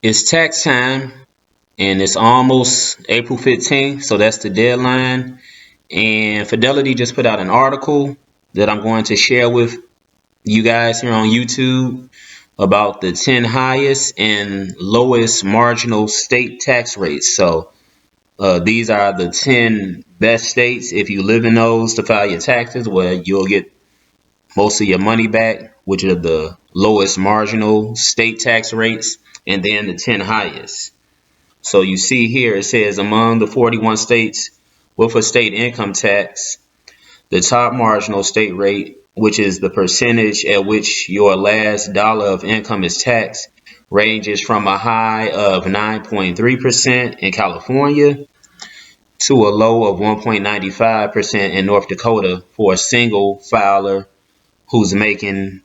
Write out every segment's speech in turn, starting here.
It's tax time and it's almost April 15th, so that's the deadline. And Fidelity just put out an article that I'm going to share with you guys here on YouTube about the 10 highest and lowest marginal state tax rates. So these are the 10 best states if you live in those to file your taxes, where you'll get most of your money back, which are the lowest marginal state tax rates, and then the 10 highest. So you see here it says among the 41 states with a state income tax, the top marginal state rate, which is the percentage at which your last dollar of income is taxed, ranges from a high of 9.3% in California to a low of 1.95% in North Dakota for a single filer who's making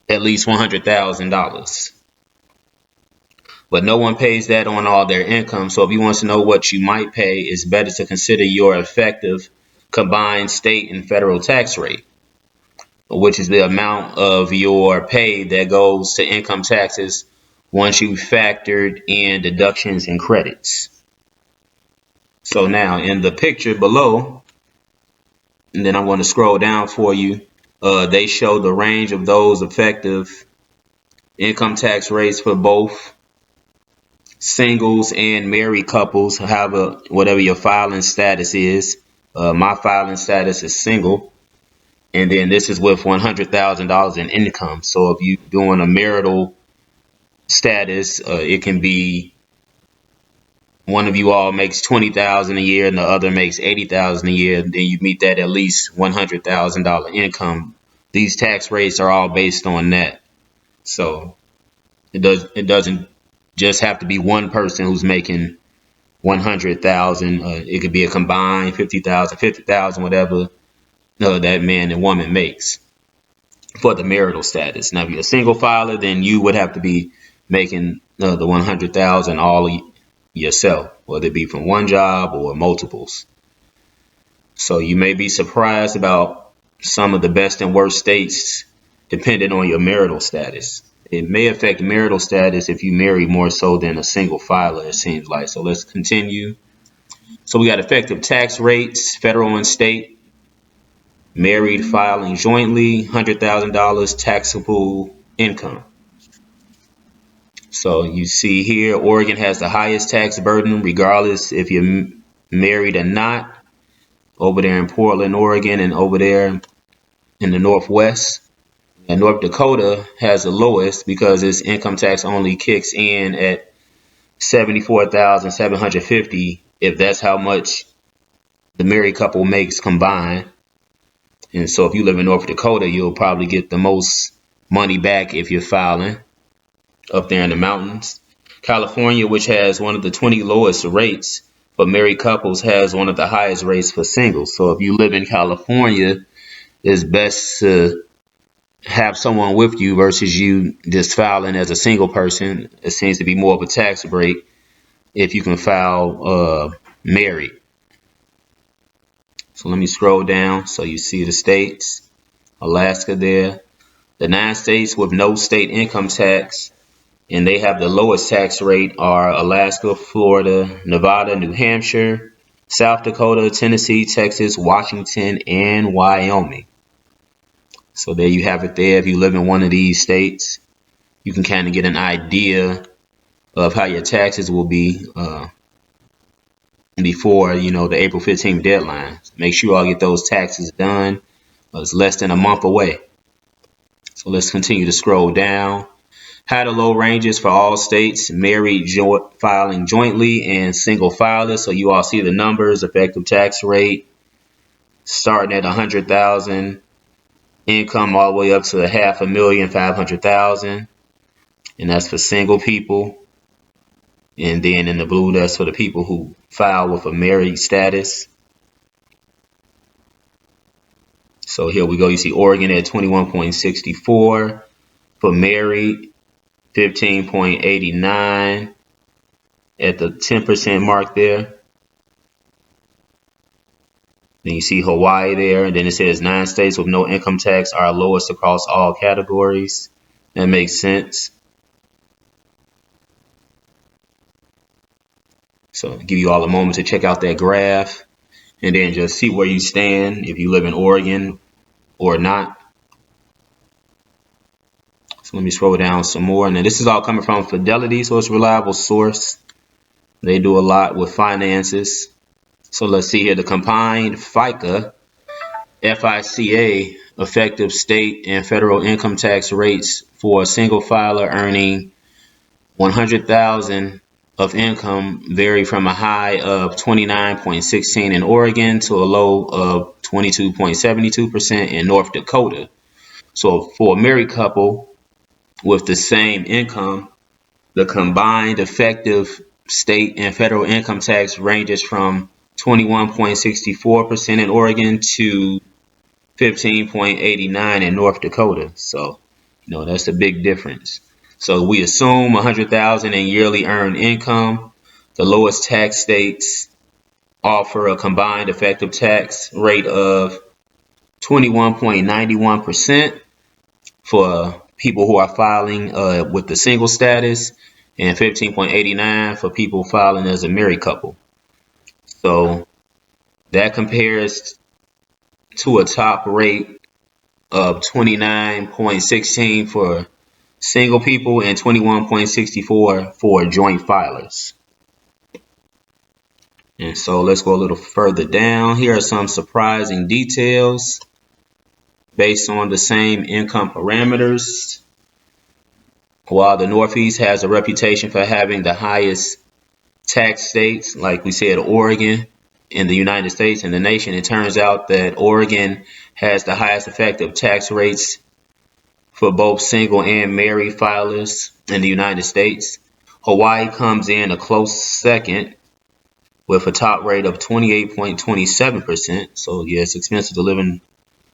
at least $100,000. But no one pays that on all their income. So if you want to know what you might pay, it's better to consider your effective combined state and federal tax rate, which is the amount of your pay that goes to income taxes once you factored in deductions and credits. So now in the picture below, and then I'm going to scroll down for you, they show the range of those effective income tax rates for both singles and married couples, however, whatever your filing status is. My filing status is single, and then this is with $100,000 in income. So if you're doing a marital status, it can be one of you all makes $20,000 a year and the other makes $80,000 a year. Then you meet that at least $100,000 income. These tax rates are all based on that. So it doesn't just have to be one person who's making 100,000. It could be a combined 50,000, 50,000, whatever that man and woman makes for the marital status. Now, if you're a single filer, then you would have to be making the 100,000 all yourself, whether it be from one job or multiples. So you may be surprised about some of the best and worst states depending on your marital status. It may affect marital status if you marry more so than a single filer, it seems like. So let's continue. So we got effective tax rates, federal and state. Married filing jointly, $100,000 taxable income. So you see here, Oregon has the highest tax burden, regardless if you're married or not, over there in Portland, Oregon, and over there in the Northwest. And North Dakota has the lowest because its income tax only kicks in at $74,750 if that's how much the married couple makes combined. And so if you live in North Dakota, you'll probably get the most money back if you're filing up there in the mountains. California, which has one of the 20 lowest rates for married couples, has one of the highest rates for singles. So if you live in California, it's best to have someone with you versus you just filing as a single person. It seems to be more of a tax break if you can file married. So let me scroll down so you see the states. Alaska there. The 9 states with no state income tax, and they have the lowest tax rate, are Alaska, Florida, Nevada, New Hampshire, South Dakota, Tennessee, Texas, Washington, and Wyoming. So there you have it there. If you live in one of these states, you can kind of get an idea of how your taxes will be before, the April 15th deadline. Make sure y'all get those taxes done. It's less than a month away. So let's continue to scroll down. High to low ranges for all states, married filing jointly and single filers. So you all see the numbers, effective tax rate starting at 100,000, income all the way up to $500,000, 500,000, and that's for single people. And then in the blue, that's for the people who file with a married status. So here we go. You see Oregon at 21.64 for married, 15.89 at the 10% mark there. Then you see Hawaii there, and then it says 9 states with no income tax are lowest across all categories. That makes sense. So I'll give you all a moment to check out that graph and then just see where you stand if you live in Oregon or not. So let me scroll down some more. Now this is all coming from Fidelity, so it's a reliable source. They do a lot with finances. So let's see here, the combined FICA effective state and federal income tax rates for a single filer earning 100,000 of income vary from a high of 29.16 in Oregon to a low of 22.72% in North Dakota. So for a married couple with the same income, the combined effective state and federal income tax ranges from 21.64% in Oregon to 15.89 in North Dakota. So, that's a big difference. So we assume 100,000 in yearly earned income. The lowest tax states offer a combined effective tax rate of 21.91% for people who are filing with the single status, and 15.89 for people filing as a married couple. So that compares to a top rate of 29.16 for single people and 21.64 for joint filers. And so let's go a little further down. Here are some surprising details based on the same income parameters. While the Northeast has a reputation for having the highest tax states, like we said, Oregon in the United States and the nation, it turns out that Oregon has the highest effective tax rates for both single and married filers in the United States. Hawaii comes in a close second with a top rate of 28.27%. So yeah, it's expensive to live in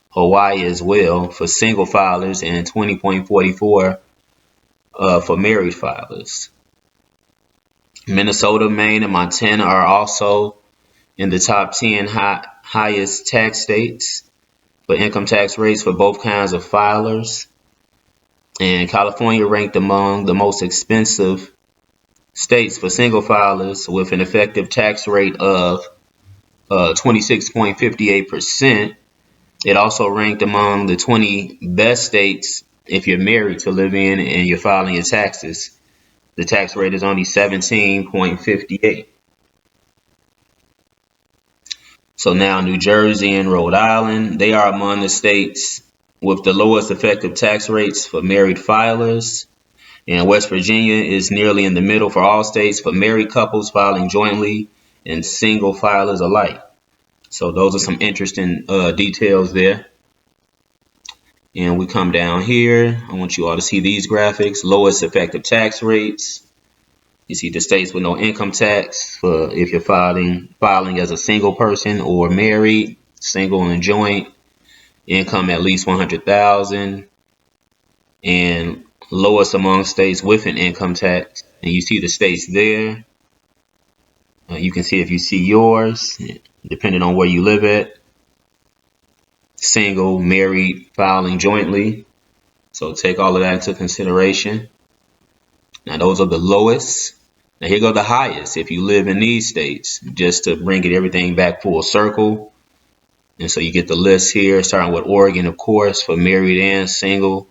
Hawaii as well for single filers, and 20.44 for married filers. Minnesota, Maine, and Montana are also in the top 10 highest tax states for income tax rates for both kinds of filers. And California ranked among the most expensive states for single filers with an effective tax rate of 26.58%. It also ranked among the 20 best states if you're married to live in and you're filing your taxes. The tax rate is only 17.58. So now New Jersey and Rhode Island, they are among the states with the lowest effective tax rates for married filers. And West Virginia is nearly in the middle for all states for married couples filing jointly and single filers alike. So those are some interesting details there. And we come down here. I want you all to see these graphics. Lowest effective tax rates. You see the states with no income tax for if you're filing as a single person or married, single and joint, income at least 100,000, and lowest among states with an income tax. And you see the states there. You can see if you see yours, depending on where you live at. Single, married, filing jointly. So take all of that into consideration. Now those are the lowest. Now here go the highest if you live in these states, just to bring everything back full circle. And so you get the list here, starting with Oregon, of course, for married and single.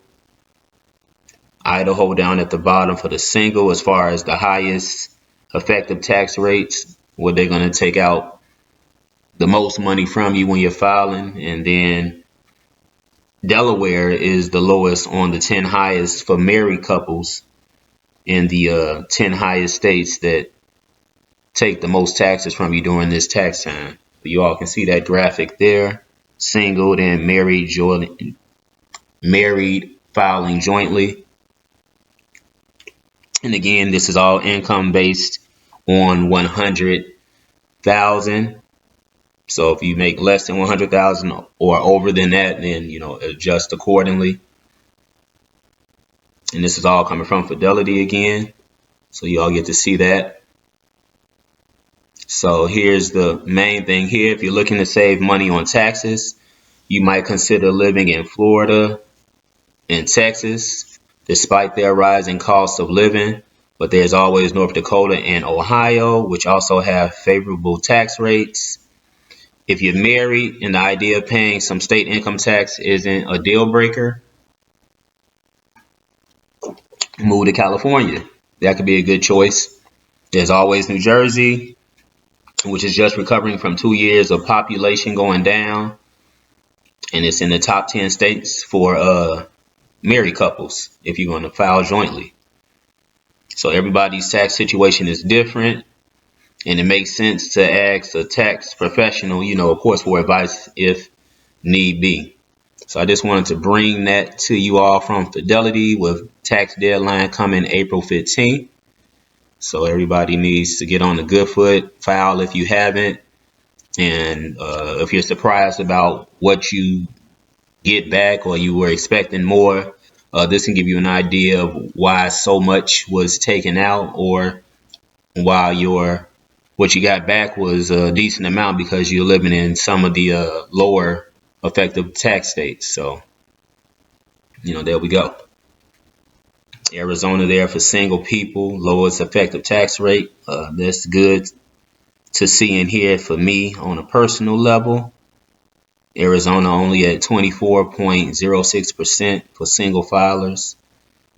Idaho down at the bottom for the single as far as the highest effective tax rates, where they're going to take out the most money from you when you're filing. And then Delaware is the lowest on the 10 highest for married couples in the 10 highest states that take the most taxes from you during this tax time. You all can see that graphic there. Single, then married, filing jointly. And again, this is all income based on 100,000. So if you make less than 100,000 or over than that, then adjust accordingly. And this is all coming from Fidelity again, so you all get to see that. So here's the main thing here. If you're looking to save money on taxes, you might consider living in Florida and Texas, despite their rising cost of living. But there's always North Dakota and Ohio, which also have favorable tax rates. If you're married and the idea of paying some state income tax isn't a deal breaker, move to California. That could be a good choice. There's always New Jersey, which is just recovering from 2 years of population going down, and it's in the top 10 states for married couples if you're going to file jointly. So everybody's tax situation is different, and it makes sense to ask a tax professional, of course, for advice if need be. So I just wanted to bring that to you all from Fidelity with tax deadline coming April 15th. So everybody needs to get on the good foot, file if you haven't. And if you're surprised about what you get back or you were expecting more, this can give you an idea of why so much was taken out, or why what you got back was a decent amount because you're living in some of the lower effective tax states. So, there we go. Arizona there for single people, lowest effective tax rate. That's good to see and hear for me on a personal level. Arizona only at 24.06% for single filers.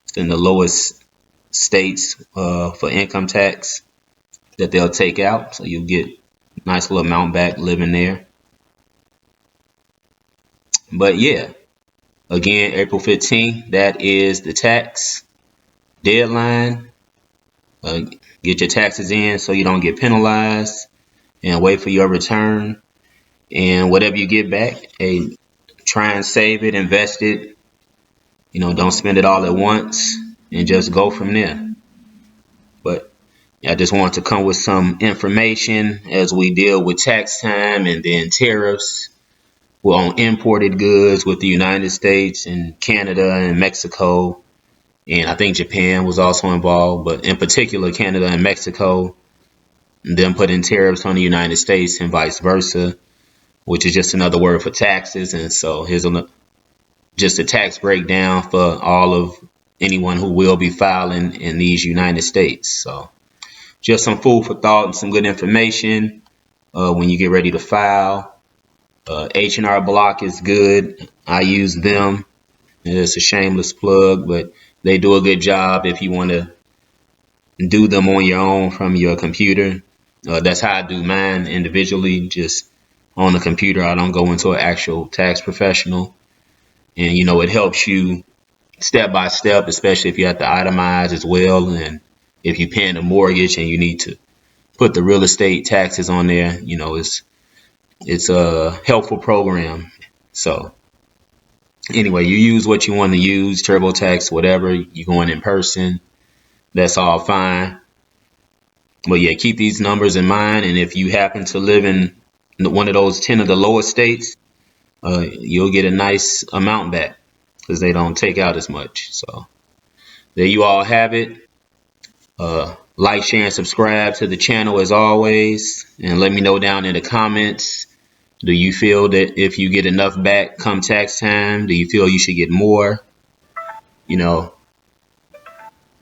It's in the lowest states for income tax that they'll take out. So you'll get a nice little amount back living there. But yeah, again, April 15th, that is the tax deadline. Get your taxes in so you don't get penalized, and wait for your return. And whatever you get back, hey, try and save it, invest it. Don't spend it all at once, and just go from there. But I just wanted to come with some information as we deal with tax time and then tariffs on imported goods with the United States and Canada and Mexico. And I think Japan was also involved, but in particular, Canada and Mexico, and them putting tariffs on the United States and vice versa, which is just another word for taxes. And so here's just a tax breakdown for all of anyone who will be filing in these United States. So just some food for thought and some good information when you get ready to file. H&R Block is good. I use them. It's a shameless plug, but they do a good job if you want to do them on your own from your computer. That's how I do mine individually, just on the computer. I don't go into an actual tax professional. And, it helps you step by step, especially if you have to itemize as well. And if you're paying a mortgage and you need to put the real estate taxes on there, it's a helpful program. So anyway, you use what you want to use, TurboTax, whatever. You're going in person, that's all fine. But yeah, keep these numbers in mind. And if you happen to live in one of those 10 of the lowest states, you'll get a nice amount back because they don't take out as much. So there you all have it. Like, share, and subscribe to the channel as always. And let me know down in the comments, do you feel that if you get enough back come tax time, do you feel you should get more?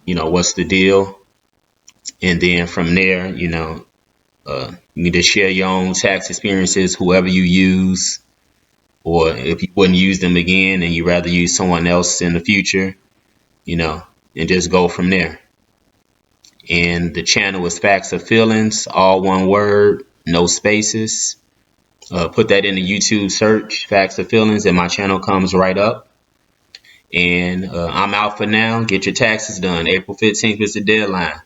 What's the deal? And then from there, you need to share your own tax experiences, whoever you use, or if you wouldn't use them again and you rather use someone else in the future, and just go from there. And the channel is Facts or Feelings, all one word, no spaces. Put that in the YouTube search, Facts or Feelings, and my channel comes right up. And I'm out for now. Get your taxes done. April 15th is the deadline.